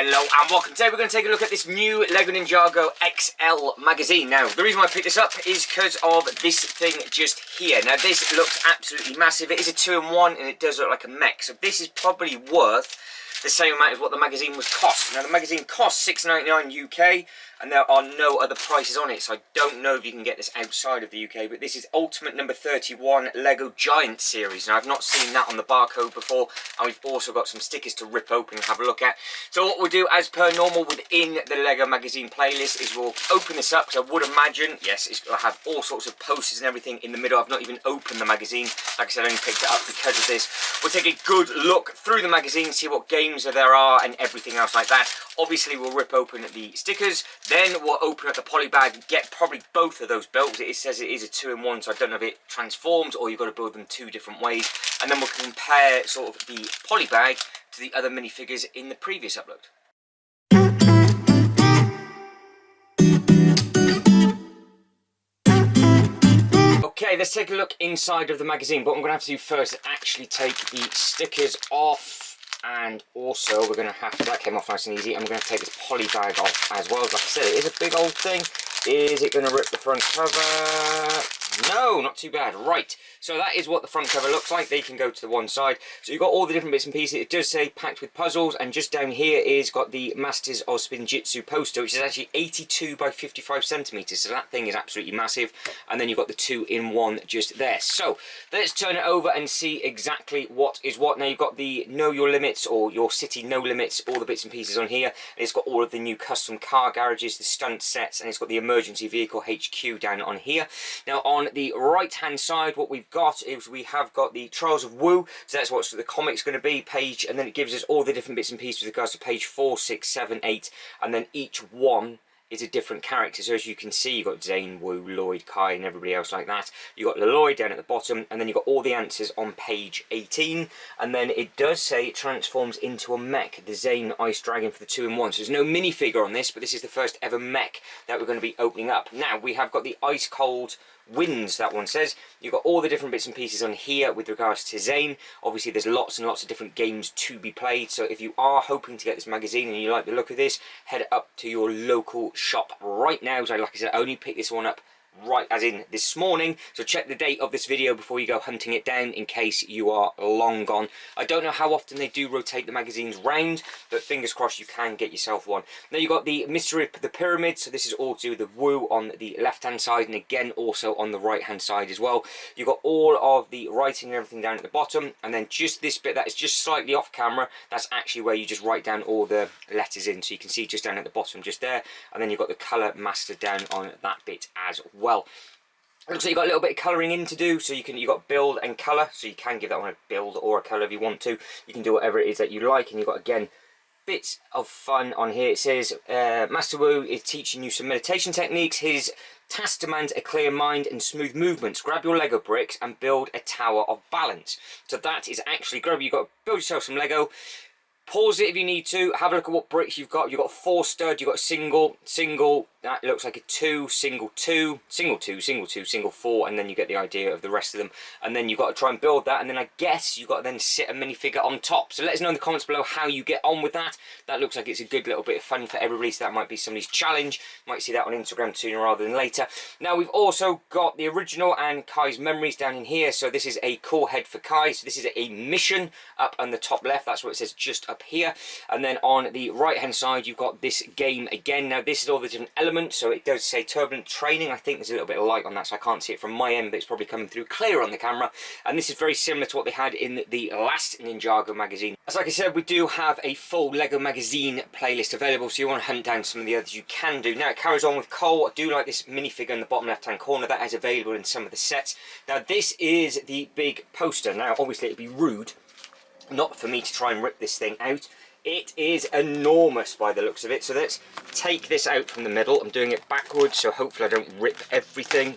Hello and welcome. Today we're going to take a look at this new LEGO Ninjago XL magazine. Now, the reason why I picked this up is because of this thing just here. Now, this looks absolutely massive. It is a 2-in-1 and it does look like a mech. So this is probably worth the same amount as what the magazine was cost. Now, the magazine costs £6.99 UK and there are no other prices on it. So I don't know if you can get this outside of the UK, but this is Ultimate number 31 LEGO Giant series. Now, I've not seen that on the barcode before, and we've also got some stickers to rip open and have a look at. So what we'll do, as per normal within the LEGO magazine playlist, is we'll open this up, because I would imagine, yes, it's going to have all sorts of posters and everything in the middle. I've not even opened the magazine. Like I said, I only picked it up because of this. We'll take a good look through the magazine, see what games there are and everything else like that. Obviously, we'll rip open the stickers, then we'll open up the poly bag and get probably both of those built. It says it is a 2-in-1, so I don't know if it transforms or you've got to build them two different ways. And then we'll compare sort of the poly bag to the other minifigures in the previous upload. Okay, let's take a look inside of the magazine. What I'm going to have to do first is actually take the stickers off. And also, we're going to have to, that came off nice and easy, and we're going to take this poly bag off as well. Like I said, it is a big old thing. Is it going to rip the front cover? No, not too bad. Right, so that is what the front cover looks like. They can go to the one side. So you've got all the different bits and pieces. It does say packed with puzzles, and just down here is got the Masters of Spinjitzu poster, which is actually 82 by 55 centimeters. So that thing is absolutely massive. And then you've got the 2-in-1 just there. So let's turn it over and see exactly what is what. Now you've got the Know Your Limits, or Your City No Limits, all the bits and pieces on here. And it's got all of the new custom car garages, the stunt sets, and it's got the emergency vehicle HQ down on here. Now on the right hand side, what we've got is we have got the Trials of Wu, so that's what the comic's going to be, page, and then it gives us all the different bits and pieces with regards to page 4, 6, 7, 8, and then each one is a different character. So as you can see, you've got Zane, Wu, Lloyd, Kai, and everybody else like that. You've got Lloyd down at the bottom, and then you've got all the answers on page 18, and then it does say it transforms into a mech, the Zane Ice Dragon for the 2-in-1. So there's no minifigure on this, but this is the first ever mech that we're going to be opening up. Now, we have got the Ice Cold Winds, that one says. You've got all the different bits and pieces on here with regards to Zane. Obviously there's lots and lots of different games to be played, so if you are hoping to get this magazine and you like the look of this, head up to your local shop right now. So like I said, I only picked this one up right as in this morning, so check the date of this video before you go hunting it down in case you are long gone. I don't know how often they do rotate the magazines round, but fingers crossed you can get yourself one. Now you've got the Mystery of the Pyramid, so this is all to do with the Wu on the left hand side, and again also on the right hand side as well. You've got all of the writing and everything down at the bottom, and then just this bit that is just slightly off camera, that's actually where you just write down all the letters in, so you can see just down at the bottom just there, and then you've got the colour master down on that bit as well. Looks like you've got a little bit of colouring in to do, so you've got build and colour, so you can give that one a build or a colour if you want to. You can do whatever it is that you like, and you've got, again, bits of fun on here. It says, Master Wu is teaching you some meditation techniques. His task demands a clear mind and smooth movements. Grab your Lego bricks and build a tower of balance. So that is actually, you've got to build yourself some Lego. Pause it if you need to. Have a look at what bricks you've got. You've got 4 stud, you've got single, that looks like a 2, single 2, single 2, single 2, single 4, and then you get the idea of the rest of them. And then you've got to try and build that, and then I guess you've got to then sit a minifigure on top. So let us know in the comments below how you get on with that. That looks like it's a good little bit of fun for everybody, so that might be somebody's challenge. Might see that on Instagram sooner rather than later. Now we've also got the original and Kai's memories down in here. So this is a cool head for Kai. So this is a mission up on the top left. That's what it says just up here. And then on the right hand side you've got this game again. Now this is all the different elements, so it does say turbulent training. I think there's a little bit of light on that, so I can't see it from my end, but it's probably coming through clear on the camera. And this is very similar to what they had in the last Ninjago magazine. As like I said, we do have a full Lego magazine playlist available, so you want to hunt down some of the others, you can do. Now it carries on with Cole. I do like this minifigure in the bottom left hand corner. That is available in some of the sets. Now this is the big poster. Now obviously it'd be rude not for me to try and rip this thing out. It is enormous by the looks of it, so let's take this out from the middle. I'm doing it backwards, so hopefully I don't rip everything.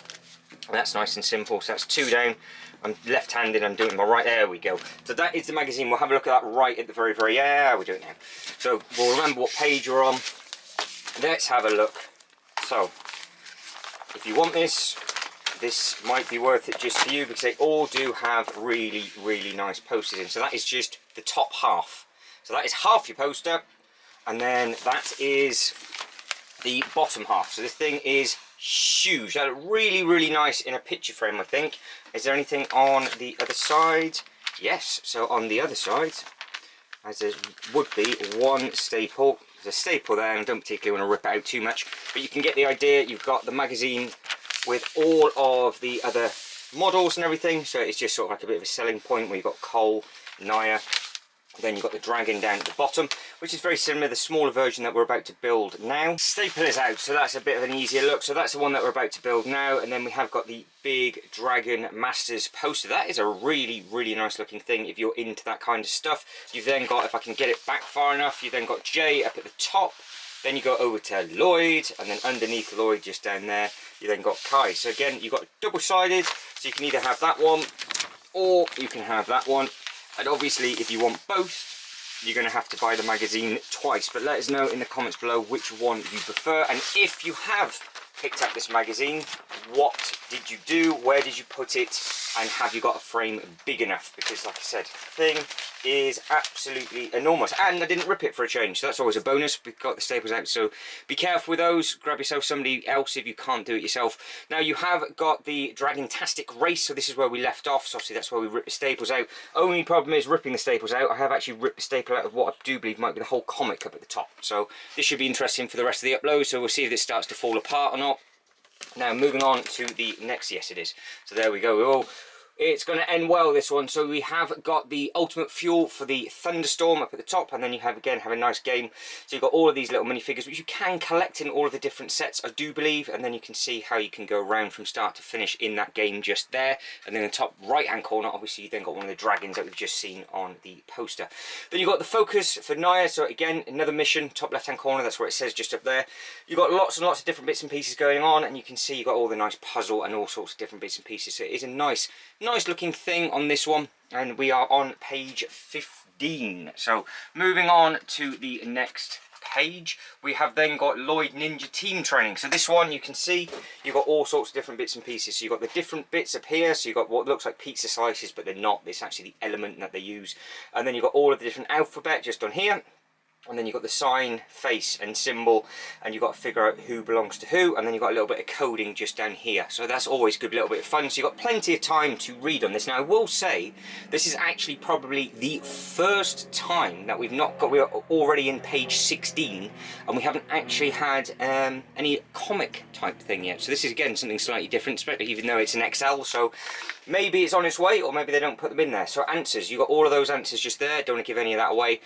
That's nice and simple, so that's 2 down. I'm left-handed, I'm doing my right, there we go. So that is the magazine. We'll have a look at that right at the very, yeah, we do it now. So we'll remember what page you're on. Let's have a look. So, if you want this, this might be worth it just for you, because they all do have really, really nice posters in. So that is just the top half. So that is half your poster, And then that is the bottom half. So this thing is huge. That looked really, really nice in a picture frame, I think. Is there anything on the other side? Yes, so on the other side, as there would be one staple. There's a staple there, and I don't particularly want to rip it out too much, but you can get the idea. You've got the magazine with all of the other models and everything, so it's just sort of like a bit of a selling point where you've got Cole, Naya, then you've got the dragon down at the bottom, which is very similar to the smaller version that we're about to build now. Staple is out, so that's a bit of an easier look. So that's the one that we're about to build now, and then we have got the big Dragon Masters poster. That is a really, really nice looking thing if you're into that kind of stuff. You've then got, if I can get it back far enough, you've then got Jay up at the top, then you go over to Lloyd, and then underneath Lloyd, just down there, you then got Kai. So again, you've got double-sided, so you can either have that one, or you can have that one. And obviously, if you want both, you're going to have to buy the magazine twice. But let us know in the comments below which one you prefer. And if you have picked up this magazine, what did you do? Where did you put it? And have you got a frame big enough? Because like I said, the thing is absolutely enormous. And I didn't rip it for a change, so that's always a bonus. We've got the staples out, so be careful with those. Grab yourself somebody else if you can't do it yourself. Now you have got the Dragon-tastic race, so this is where we left off. So obviously that's where we ripped the staples out. Only problem is ripping the staples out. I have actually ripped the staple out of what I do believe might be the whole comic up at the top. So this should be interesting for the rest of the upload, so we'll see if this starts to fall apart or not. Now moving on to the next, yes it is. So there we go. It's going to end well, this one. So we have got the ultimate fuel for the Thunderstorm up at the top, and then you have a nice game. So you've got all of these little minifigures which you can collect in all of the different sets, I do believe, and then you can see how you can go around from start to finish in that game just there. And then in the top right hand corner, obviously you then got one of the dragons that we've just seen on the poster. Then you've got the focus for Naya, so again another mission, top left hand corner, that's where it says just up there. You've got lots and lots of different bits and pieces going on, and you can see you've got all the nice puzzle and all sorts of different bits and pieces. So it is a nice looking thing on this one, and we are on page 15. So moving on to the next page, we have then got Lloyd Ninja Team Training. So this one, you can see you've got all sorts of different bits and pieces. So you've got the different bits up here, so you've got what looks like pizza slices, but they're not. It's actually the element that they use. And then you've got all of the different alphabet just on here. And then you've got the sign, face and symbol, and you've got to figure out who belongs to who, and then you've got a little bit of coding just down here. So that's always a good little bit of fun. So you've got plenty of time to read on this. Now I will say, this is actually probably the first time that we're already in page 16, and we haven't actually had any comic type thing yet. So this is again something slightly different, even though it's an XL, so maybe it's on its way, or maybe they don't put them in there. So answers, you've got all of those answers just there, don't want to give any of that away.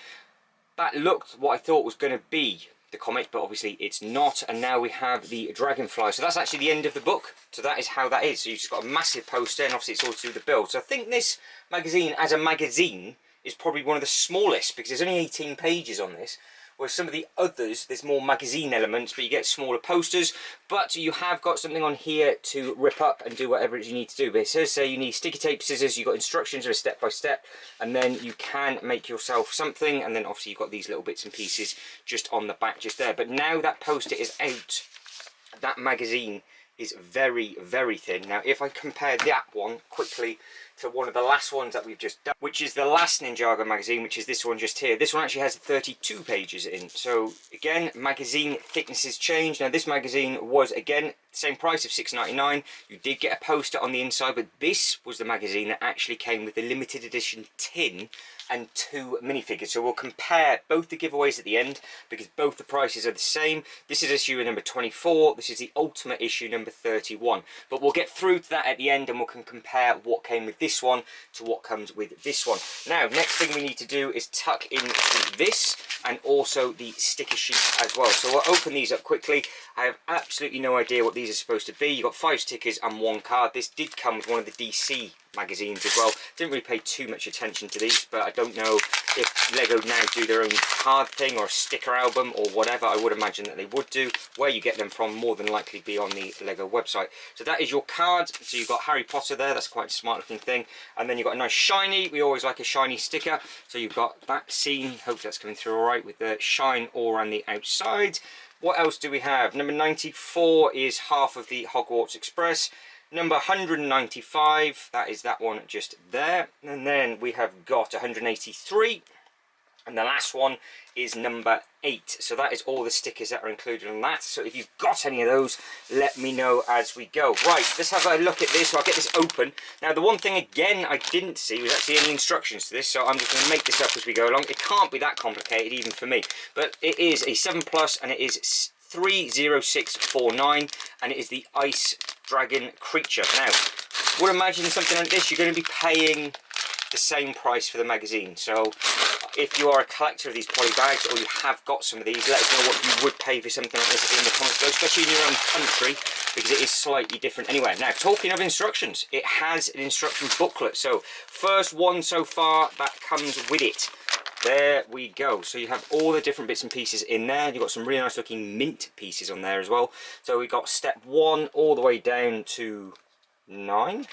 That looked what I thought was going to be the comic, but obviously it's not. And now we have the Dragonfly. So that's actually the end of the book. So that is how that is. So you've just got a massive poster, and obviously it's all to do with the build. So I think this magazine, as a magazine, is probably one of the smallest, because there's only 18 pages on this. Whereas some of the others, there's more magazine elements, but you get smaller posters. But you have got something on here to rip up and do whatever it is you need to do. But it says you need sticky tape, scissors, you've got instructions of a step by step, and then you can make yourself something. And then obviously you've got these little bits and pieces just on the back just there. But now that poster is out, that magazine is very, very thin. Now if I compare that one quickly to one of the last ones that we've just done, which is the last Ninjago magazine, which is this one just here. This one actually has 32 pages in. So again, magazine thicknesses change. Now this magazine was again same price of £6.99. You did get a poster on the inside, but this was the magazine that actually came with the limited edition tin and 2 minifigures. So we'll compare both the giveaways at the end, because both the prices are the same. This is issue number 24. This is the ultimate issue number 31. But we'll get through to that at the end, and we can compare what came with this one to what comes with this one. Now, next thing we need to do is tuck in this and also the sticker sheet as well. So we'll open these up quickly. I have absolutely no idea what these are supposed to be. You've got 5 stickers and 1 card. This did come with one of the DC magazines as well. Didn't really pay too much attention to these, but I don't know if Lego now do their own card thing or a sticker album or whatever. I would imagine that they would do. Where you get them from more than likely be on the Lego website. So that is your card. So you've got Harry Potter there, that's quite a smart looking thing. And then you've got a nice shiny, we always like a shiny sticker. So you've got that scene, hope that's coming through alright, with the shine all around the outside. What else do we have? Number 94 is half of the Hogwarts Express. Number 195, that is that one just there. And then we have got 183. And the last one is number 8. So that is all the stickers that are included on that. So if you've got any of those, let me know as we go. Right, let's have a look at this. So I'll get this open. Now the one thing again I didn't see was actually any instructions to this. So I'm just going to make this up as we go along. It can't be that complicated even for me. But it is a 7 Plus and it is 30649 and it is the Ice Dragon Creature. Now, I would imagine something like this, you're going to be paying the same price for the magazine. So if you are a collector of these poly bags or you have got some of these, let us know what you would pay for something like this in the comments below, especially in your own country, because it is slightly different anywhere. Now, talking of instructions, it has an instruction booklet. So first one so far that comes with it. There we go. So you have all the different bits and pieces in there. You've got some really nice looking mint pieces on there as well. So we've got step 1 all the way down to 9.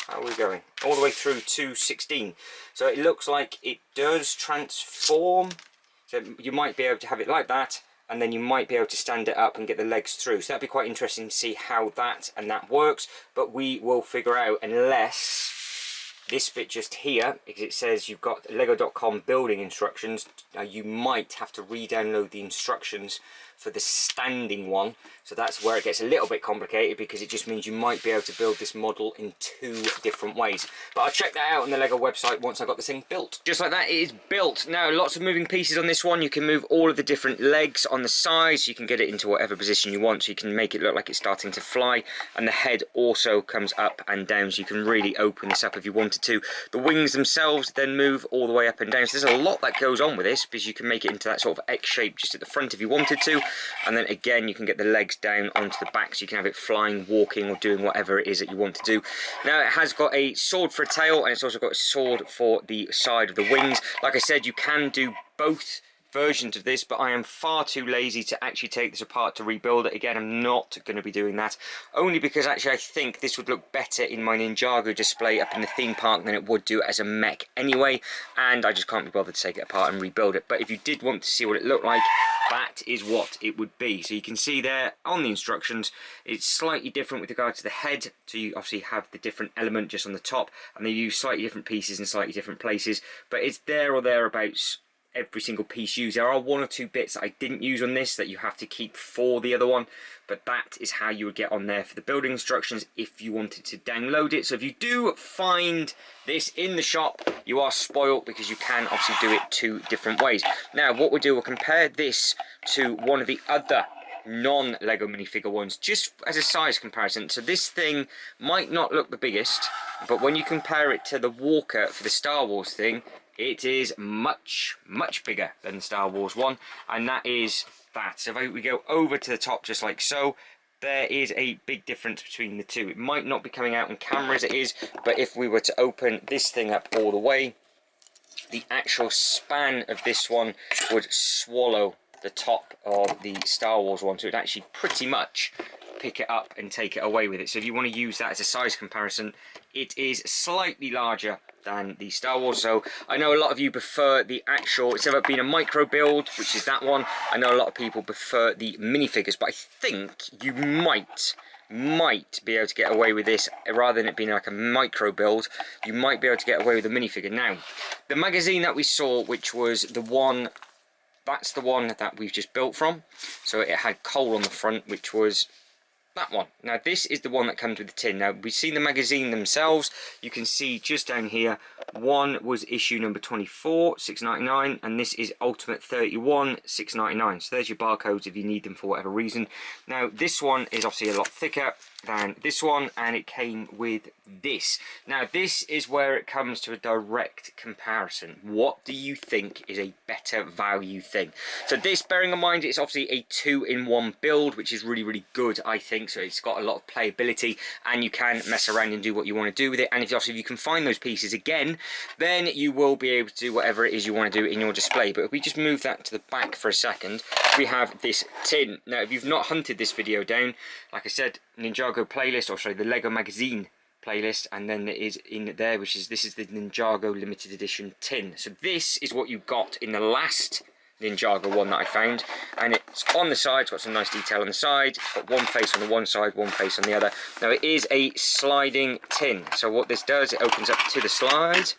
How are we going? All the way through to 16. So it looks like it does transform. So you might be able to have it like that, and then you might be able to stand it up and get the legs through. So that'd be quite interesting to see how that and that works. But we will figure out, unless this bit just here, because it says you've got lego.com building instructions, you might have to re-download the instructions for the standing one. So that's where it gets a little bit complicated, because it just means you might be able to build this model in 2 different ways. But I'll check that out on the Lego website once I got this thing built. Just like that, it is built. Now, lots of moving pieces on this one. You can move all of the different legs on the sides. You can get it into whatever position you want, so you can make it look like it's starting to fly. And the head also comes up and down, so you can really open this up if you wanted to. The wings themselves then move all the way up and down. So there's a lot that goes on with this, because you can make it into that sort of X shape just at the front if you wanted to. And then again, you can get the legs down onto the back, so you can have it flying, walking, or doing whatever it is that you want to do. Now, it has got a sword for a tail, and it's also got a sword for the side of the wings. Like I said, you can do both versions of this, but I am far too lazy to actually take this apart to rebuild it. Again, I'm not going to be doing that, only because actually I think this would look better in my Ninjago display up in the theme park than it would do as a mech anyway, and I just can't be bothered to take it apart and rebuild it. But if you did want to see what it looked like, that is what it would be. So you can see there on the instructions, it's slightly different with regard to the head. So you obviously have the different element just on the top, and they use slightly different pieces in slightly different places, but it's there or thereabouts every single piece used. There are 1 or 2 bits that I didn't use on this that you have to keep for the other one, but that is how you would get on there for the building instructions if you wanted to download it. So if you do find this in the shop, you are spoiled, because you can obviously do it 2 different ways. Now, what we'll do, we'll compare this to one of the other non-Lego minifigure ones, just as a size comparison. So this thing might not look the biggest, but when you compare it to the Walker for the Star Wars thing, it is much, much bigger than the Star Wars one, and that is that. So if we go over to the top just like so, there is a big difference between the two. It might not be coming out on camera as it is, but if we were to open this thing up all the way, the actual span of this one would swallow the top of the Star Wars one, so it would actually pretty much pick it up and take it away with it. So if you want to use that as a size comparison, it is slightly larger than the Star Wars. So I know a lot of you prefer the actual, instead of it being a micro build, which is that one, I know a lot of people prefer the minifigures, but I think you might be able to get away with this rather than it being like a micro build. You might be able to get away with the minifigure. Now, the magazine that we saw, which was the one, that's the one that we've just built from. So it had coal on the front, which was that one. Now this is the one that comes with the tin. Now we've seen the magazine themselves. You can see just down here, one was issue number 24, $6.99, and this is Ultimate 31, $6.99. So there's your barcodes if you need them for whatever reason. Now this one is obviously a lot thicker than this one, and it came with this. Now this is where it comes to a direct comparison. What do you think is a better value thing? So this, bearing in mind, it's obviously a 2-in-1 build, which is really, really good, I think. So it's got a lot of playability, and you can mess around and do what you want to do with it. And if obviously if you can find those pieces again, then you will be able to do whatever it is you want to do in your display. But if we just move that to the back for a second, we have this tin. Now if you've not hunted this video down, like I said, Ninjago playlist, or sorry, the Lego Magazine playlist, and then it is in there, which is, this is the Ninjago limited edition tin. So this is what you got in the last Ninjago one that I found, and it's on the side. It's got some nice detail on the side. It's got one face on the one side, one face on the other. Now it is a sliding tin, so what this does, it opens up to the slide,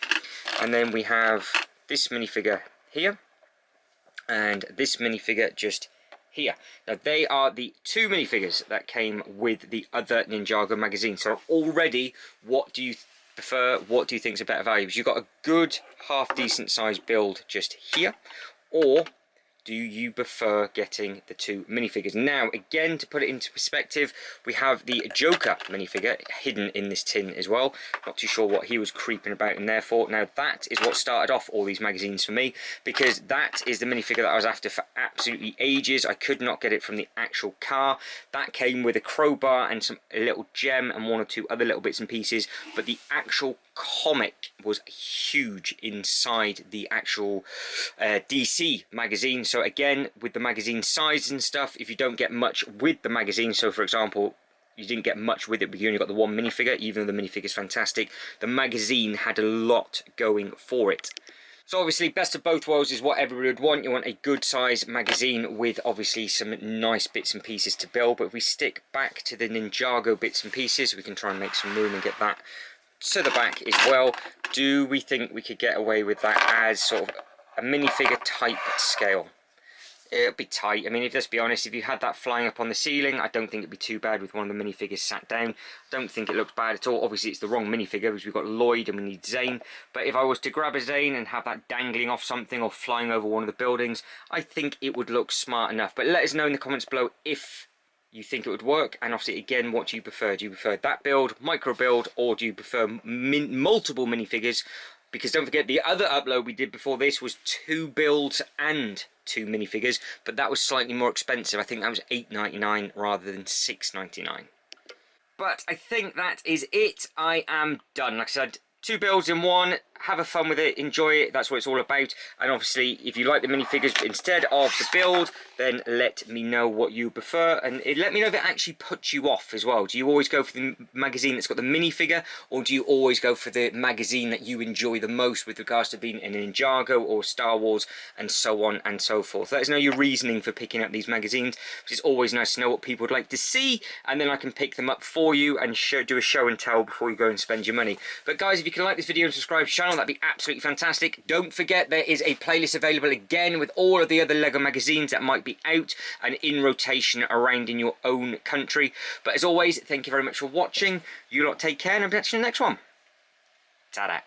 and then we have this minifigure here. and this minifigure just here. Now they are the two minifigures that came with the other Ninjago magazine. So already, what do you prefer? What do you think is a better value? Because you've got a good half decent sized build just here, or do you prefer getting the two minifigures? Now, again, to put it into perspective, we have the Joker minifigure hidden in this tin as well. Not too sure what he was creeping about in there for. Now, that is what started off all these magazines for me, because that is the minifigure that I was after for absolutely ages. I could not get it from the actual car. That came with a crowbar and a little gem and one or two other little bits and pieces, but the actual comic was huge inside the actual DC magazine. So again, with the magazine size and stuff, if you don't get much with the magazine, so for example, you didn't get much with it, but you only got the one minifigure, even though the minifigure is fantastic, the magazine had a lot going for it. So obviously, best of both worlds is what everybody would want. You want a good size magazine with obviously some nice bits and pieces to build. But if we stick back to the Ninjago bits and pieces, we can try and make some room and get that to the back as well. Do we think we could get away with that as sort of a minifigure type scale? It'll be tight. I mean, let's be honest, if you had that flying up on the ceiling, I don't think it'd be too bad with one of the minifigures sat down. Don't think it looks bad at all. Obviously, it's the wrong minifigure because we've got Lloyd and we need Zane. But if I was to grab a Zane and have that dangling off something or flying over one of the buildings, I think it would look smart enough. But let us know in the comments below if you think it would work, and obviously again, what do you prefer? Do you prefer that build, micro build, or do you prefer multiple minifigures? Because don't forget, the other upload we did before this was 2 builds and 2 minifigures, but that was slightly more expensive. I think that was $8.99 rather than $6.99. But I think that is it. I am done. Like I said, 2 builds in one. Have a fun with it, enjoy it, that's what it's all about. And obviously, if you like the minifigures instead of the build, then let me know what you prefer, and let me know if it actually puts you off as well. Do you always go for the magazine that's got the minifigure, or do you always go for the magazine that you enjoy the most with regards to being a Ninjago or Star Wars and so on and so forth? Let us know your reasoning for picking up these magazines, which is always nice to know what people would like to see, and then I can pick them up for you and do a show and tell before you go and spend your money. But guys, if you can like this video and subscribe to the channel, that'd be absolutely fantastic. Don't forget, there is a playlist available again with all of the other Lego magazines that might be out and in rotation around in your own country. But as always, thank you very much for watching. You lot take care, and I'll catch you in the next one. Ta-da.